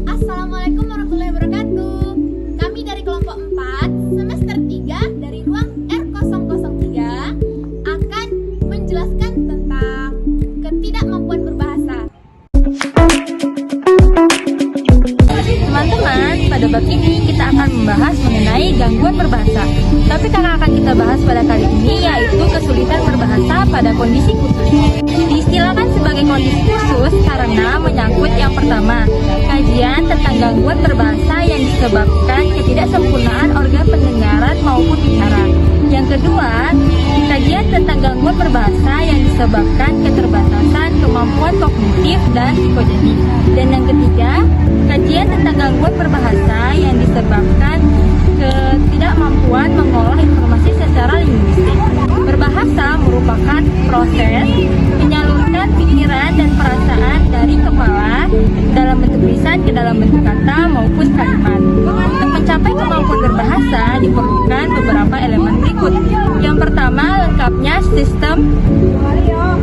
Assalamualaikum warahmatullahi wabarakatuh. Kami dari kelompok 4 semester 3 dari ruang R003 akan menjelaskan tentang ketidakmampuan berbahasa. Teman-teman, pada bab ini kita akan membahas mengenai gangguan berbahasa. Topik yang akan kita bahas pada kali ini yaitu kesulitan berbahasa pada kondisi khusus. Diistilahkan sebagai kondisi khusus karena menyangkut yang pertama, kajian tentang gangguan berbahasa yang disebabkan ketidaksempurnaan organ pendengaran maupun bicara. Yang kedua, kajian tentang gangguan berbahasa yang disebabkan keterbatasan kemampuan kognitif dan psikogenik. Dan yang ketiga, kajian tentang gangguan berbahasa yang disebabkan ketidakmampuan mengolah informasi secara linguistik. Berbahasa merupakan proses menyalurkan pikiran dan perasaan dari kepala dalam bentuk lisan ke dalam bentuk kata maupun kalimat. Untuk mencapai kemampuan berbahasa diperlukan beberapa elemen berikut. Yang pertama, lengkapnya sistem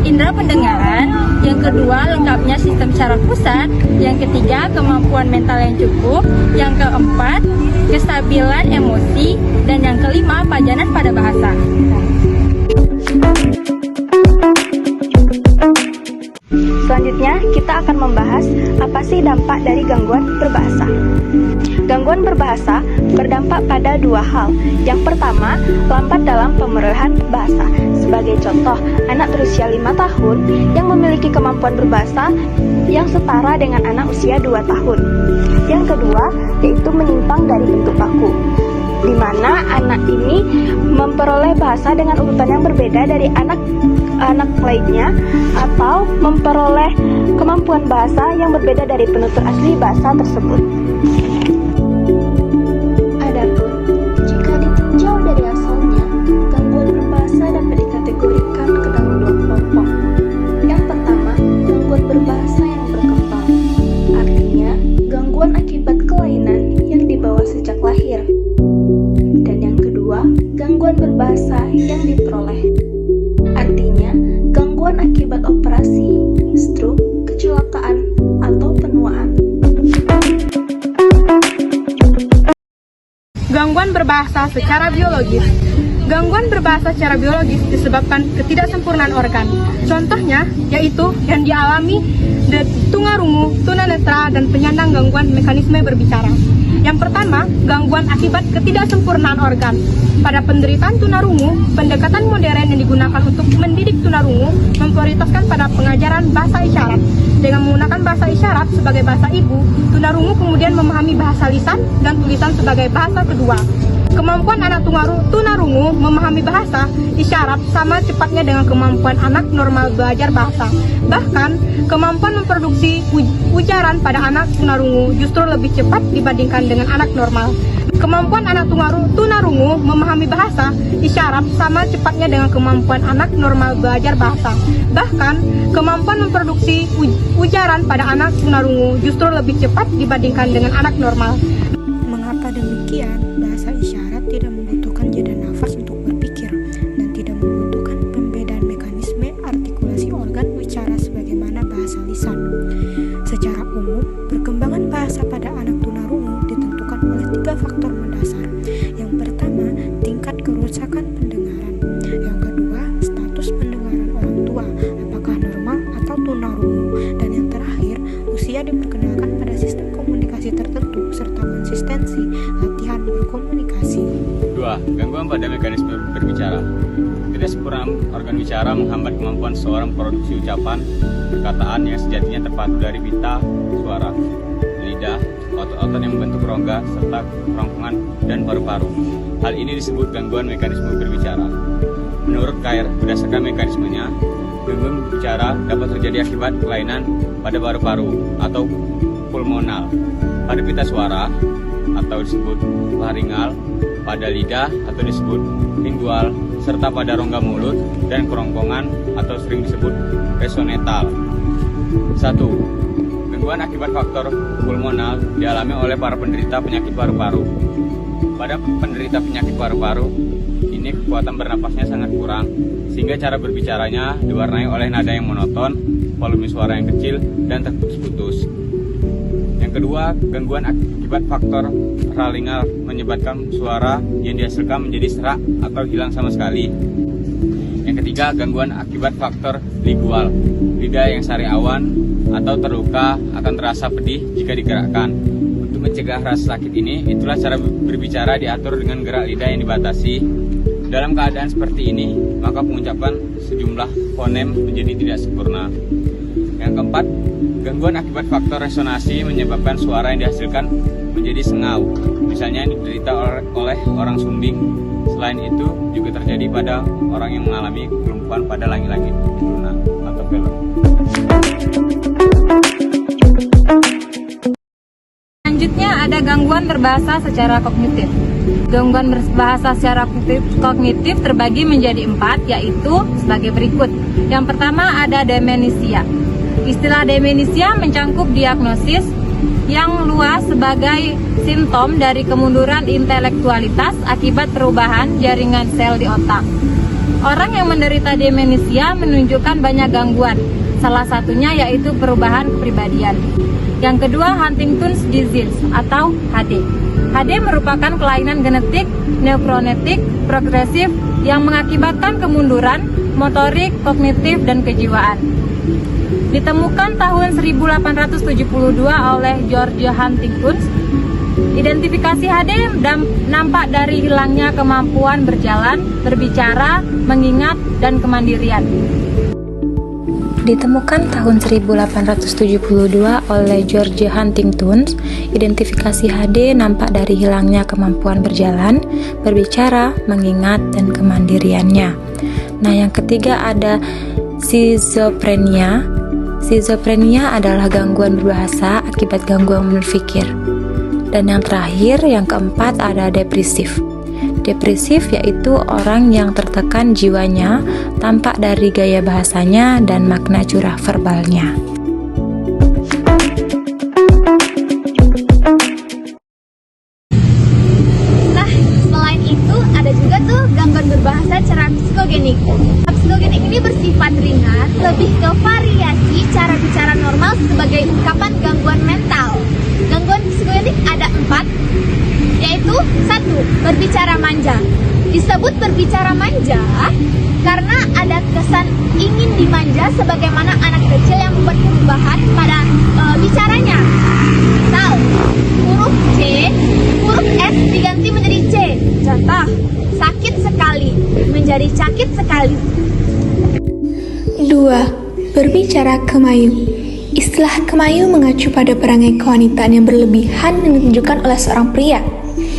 indera pendengaran. Yang kedua, lengkapnya sistem syaraf pusat. Yang ketiga, kemampuan mental yang cukup. Yang keempat, kestabilan emosi. Dan yang kelima, pajanan pada bahasa. Selanjutnya, kita akan membahas apa sih dampak dari gangguan berbahasa. Gangguan berbahasa berdampak pada dua hal. Yang pertama, lambat dalam pemerolehan bahasa. Sebagai contoh, anak berusia 5 tahun yang memiliki kemampuan berbahasa yang setara dengan anak usia 2 tahun. Yang kedua, yaitu menyimpang dari bentuk baku, di mana anak ini memperoleh bahasa dengan urutan yang berbeda dari anak lainnya, atau memperoleh kemampuan bahasa yang berbeda dari penutur asli bahasa tersebut. Adapun jika ditinjau dari asalnya, gangguan berbahasa dapat dikategorikan ke dalam dua kelompok. Yang pertama, gangguan berbahasa yang berkembang, artinya gangguan akibat kelainan yang dibawa sejak lahir. Dan yang kedua, gangguan berbahasa yang diperoleh, artinya gangguan akibat operasi, stroke, kecelakaan, atau penuaan. Gangguan berbahasa secara biologis. Gangguan berbahasa secara biologis disebabkan ketidaksempurnaan organ. Contohnya yaitu yang dialami tunarungu, tunanetra, dan penyandang gangguan mekanisme berbicara. Yang pertama, gangguan akibat ketidaksempurnaan organ. Pada penderitaan tunarungu, pendekatan modern yang digunakan untuk mendidik tunarungu memprioritaskan pada pengajaran bahasa isyarat. Dengan menggunakan bahasa isyarat sebagai bahasa ibu, tunarungu kemudian memahami bahasa lisan dan tulisan sebagai bahasa kedua. Kemampuan anak tunarungu memahami bahasa isyarat sama cepatnya dengan kemampuan anak normal belajar bahasa. Bahkan, kemampuan memproduksi ujaran pada anak tunarungu justru lebih cepat dibandingkan dengan anak normal. Kemampuan anak tunarungu memahami bahasa isyarat sama cepatnya dengan kemampuan anak normal belajar bahasa. Bahkan, kemampuan memproduksi ujaran pada anak tunarungu justru lebih cepat dibandingkan dengan anak normal. Mengapa demikian? Bahasa isyarat tidak membutuhkan jeda nafas untuk berpikir dan tidak membutuhkan pembedaan mekanisme artikulasi organ bicara sebagaimana bahasa lisan. Secara umum, gangguan pada mekanisme berbicara. Tidak sempurna organ bicara menghambat kemampuan seseorang memproduksi ucapan, perkataan yang sejatinya terpadu dari pita, suara, lidah, otot-otot yang membentuk rongga, serta kerongkongan dan paru-paru. Hal ini disebut gangguan mekanisme berbicara. Menurut Cair, berdasarkan mekanismenya, gangguan berbicara dapat terjadi akibat kelainan pada paru-paru atau pulmonal, pada pita suara atau disebut laringal, pada lidah atau disebut lingual, serta pada rongga mulut dan kerongkongan atau sering disebut resonetal. 1. Gangguan akibat faktor pulmonal dialami oleh para penderita penyakit paru-paru. Pada penderita penyakit paru-paru, ini kekuatan bernapasnya sangat kurang, sehingga cara berbicaranya diwarnai oleh nada yang monoton, volume suara yang kecil, dan terputus-putus. Yang kedua, gangguan akibat faktor ralingal menyebabkan suara yang dihasilkan menjadi serak atau hilang sama sekali. Yang ketiga, gangguan akibat faktor lingual. Lidah yang sariawan atau terluka akan terasa pedih jika digerakkan. Untuk mencegah rasa sakit ini, itulah cara berbicara diatur dengan gerak lidah yang dibatasi. Dalam keadaan seperti ini, maka pengucapan sejumlah fonem menjadi tidak sempurna. Yang keempat, gangguan akibat faktor resonansi menyebabkan suara yang dihasilkan menjadi sengau. Misalnya ini diderita oleh orang sumbing. Selain itu, juga terjadi pada orang yang mengalami kelumpuhan pada langit-langit lunak atau velum. Selanjutnya ada gangguan berbahasa secara kognitif. Gangguan berbahasa secara kognitif terbagi menjadi 4, yaitu sebagai berikut. Yang pertama ada demensia. Istilah demensia mencangkup diagnosis yang luas sebagai simptom dari kemunduran intelektualitas akibat perubahan jaringan sel di otak. Orang yang menderita demensia menunjukkan banyak gangguan, salah satunya yaitu perubahan kepribadian. Yang kedua, Huntington's disease atau HD. HD merupakan kelainan genetik neurokognitif progresif yang mengakibatkan kemunduran motorik, kognitif, dan kejiwaan. Ditemukan tahun 1872 oleh George Huntington. Identifikasi HD nampak dari hilangnya kemampuan berjalan, berbicara, mengingat, dan kemandirian. Ditemukan tahun 1872 oleh George Huntington, identifikasi HD nampak dari hilangnya kemampuan berjalan, berbicara, mengingat, dan kemandiriannya. Nah, yang ketiga ada schizophrenia. Schizophrenia adalah gangguan berbahasa akibat gangguan berpikir. Dan yang terakhir, yang keempat ada depresif. Depresif yaitu orang yang tertekan jiwanya, tampak dari gaya bahasanya dan makna curah verbalnya. Nah, selain itu ada juga tuh gangguan berbahasa secara psikogenik. Psikogenik ini bersifat ringan, lebih ke variasi cara bicara normal sebagai ungkapan gangguan mental. Gangguan psikogenik ada 4, yaitu 1. Berbicara manja. Disebut berbicara manja karena ada kesan ingin dimanja sebagaimana anak kecil yang membuat perubahan pada bicaranya. Misal, huruf C, huruf S diganti menjadi C. Contoh, sakit sekali menjadi sakit sekali. 2. Berbicara kemayu. Istilah kemayu mengacu pada perangai kewanitaan yang berlebihan yang ditunjukkan oleh seorang pria.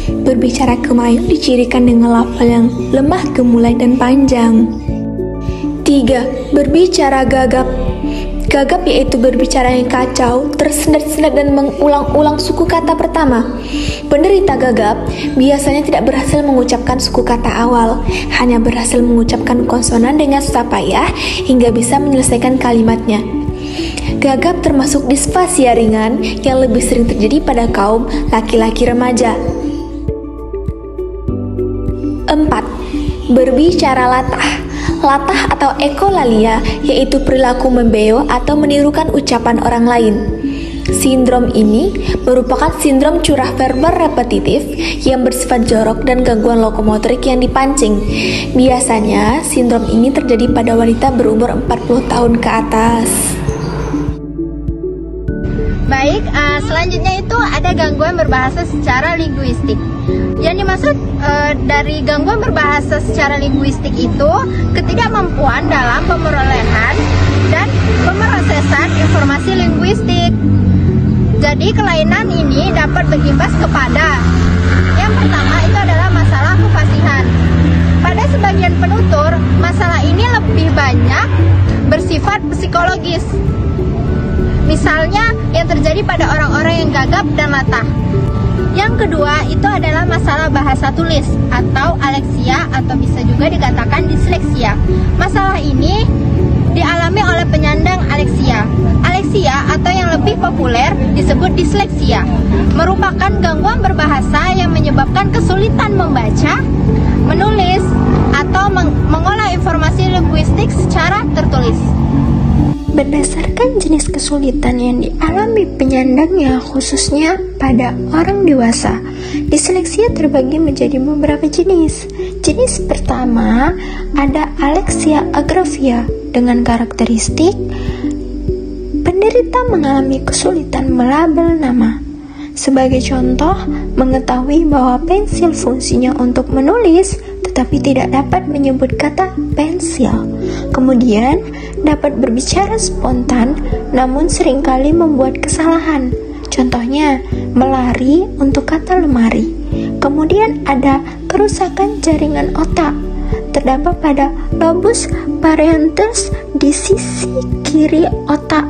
Berbicara kemayu dicirikan dengan lafal yang lemah, gemulai, dan panjang. 3. Berbicara gagap. Gagap yaitu berbicara yang kacau, tersendat-sendat, dan mengulang-ulang suku kata pertama. Penderita gagap biasanya tidak berhasil mengucapkan suku kata awal, hanya berhasil mengucapkan konsonan dengan susah payah hingga bisa menyelesaikan kalimatnya. Gagap termasuk disfasia ringan yang lebih sering terjadi pada kaum laki-laki remaja. 4. Berbicara latah. Latah atau ekolalia yaitu perilaku membeo atau menirukan ucapan orang lain. Sindrom ini merupakan sindrom curah verbal repetitif yang bersifat jorok dan gangguan lokomotorik yang dipancing. Biasanya sindrom ini terjadi pada wanita berumur 40 tahun ke atas. Baik, selanjutnya itu ada gangguan berbahasa secara linguistik. Yang dimaksud dari gangguan berbahasa secara linguistik itu ketidakmampuan dalam pemerolehan dan pemrosesan informasi linguistik. Jadi kelainan ini dapat berimbas kepada yang pertama itu adalah masalah kefasihan. Pada sebagian penutur, masalah ini lebih banyak bersifat psikologis. Misalnya yang terjadi pada orang-orang yang gagap dan latah. Yang kedua itu adalah masalah bahasa tulis atau aleksia atau bisa juga dikatakan disleksia. Masalah ini dialami oleh penyandang aleksia. Aleksia atau yang lebih populer disebut disleksia merupakan gangguan berbahasa yang menyebabkan kesulitan membaca, menulis, atau mengolah informasi linguistik secara tertulis. Berdasarkan jenis kesulitan yang dialami penyandangnya, khususnya pada orang dewasa, disleksia terbagi menjadi beberapa jenis. Jenis pertama ada aleksia agrafia dengan karakteristik penderita mengalami kesulitan melabel nama. Sebagai contoh, mengetahui bahwa pensil fungsinya untuk menulis, tetapi tidak dapat menyebut kata pensil. Kemudian, dapat berbicara spontan, namun seringkali membuat kesalahan. Contohnya, melari untuk kata lemari. Kemudian ada kerusakan jaringan otak. Terdapat pada lobus parietal di sisi kiri otak.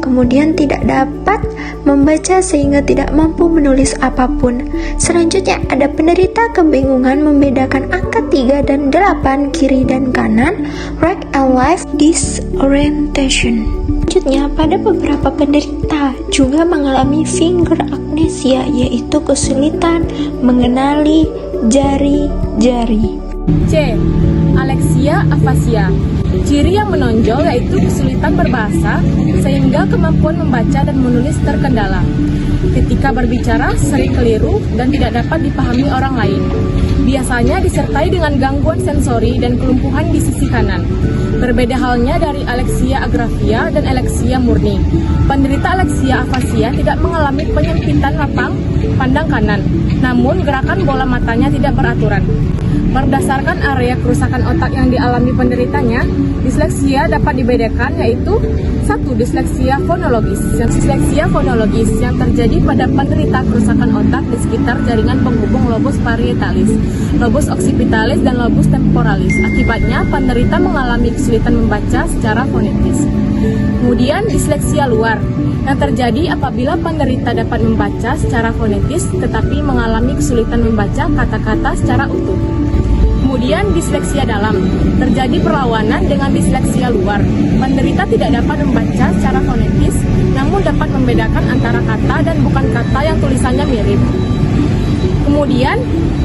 Kemudian tidak dapat membaca sehingga tidak mampu menulis apapun. Selanjutnya ada penderita kebingungan membedakan angka 3 dan 8 kiri dan kanan, right and left disorientation. Selanjutnya pada beberapa penderita juga mengalami finger agnesia, yaitu kesulitan mengenali jari-jari. C. Aleksia afasia. Ciri yang menonjol yaitu kesulitan berbahasa sehingga kemampuan membaca dan menulis terkendala. Ketika berbicara sering keliru dan tidak dapat dipahami orang lain. Biasanya disertai dengan gangguan sensori dan kelumpuhan di sisi kanan. Berbeda halnya dari aleksia agrafia dan aleksia murni. Penderita aleksia afasia tidak mengalami penyempitan lapang pandang kanan, namun gerakan bola matanya tidak beraturan. Berdasarkan area kerusakan otak yang dialami penderitanya, disleksia dapat dibedakan yaitu 1. Disleksia fonologis. Disleksia fonologis yang terjadi pada penderita kerusakan otak di sekitar jaringan penghubung lobus parietalis, lobus occipitalis, dan lobus temporalis. Akibatnya, penderita mengalami kesulitan membaca secara fonetis. Kemudian disleksia luar yang terjadi apabila penderita dapat membaca secara fonetis tetapi mengalami kesulitan membaca kata-kata secara utuh. Kemudian disleksia dalam, terjadi perlawanan dengan disleksia luar. Penderita tidak dapat membaca secara fonetis, namun dapat membedakan antara kata dan bukan kata yang tulisannya mirip. Kemudian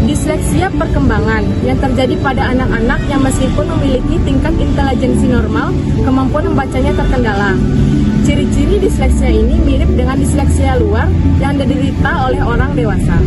disleksia perkembangan yang terjadi pada anak-anak yang meskipun memiliki tingkat intelijensi normal, kemampuan membacanya terkendala. Ciri-ciri disleksia ini mirip dengan disleksia luar yang diderita oleh orang dewasa.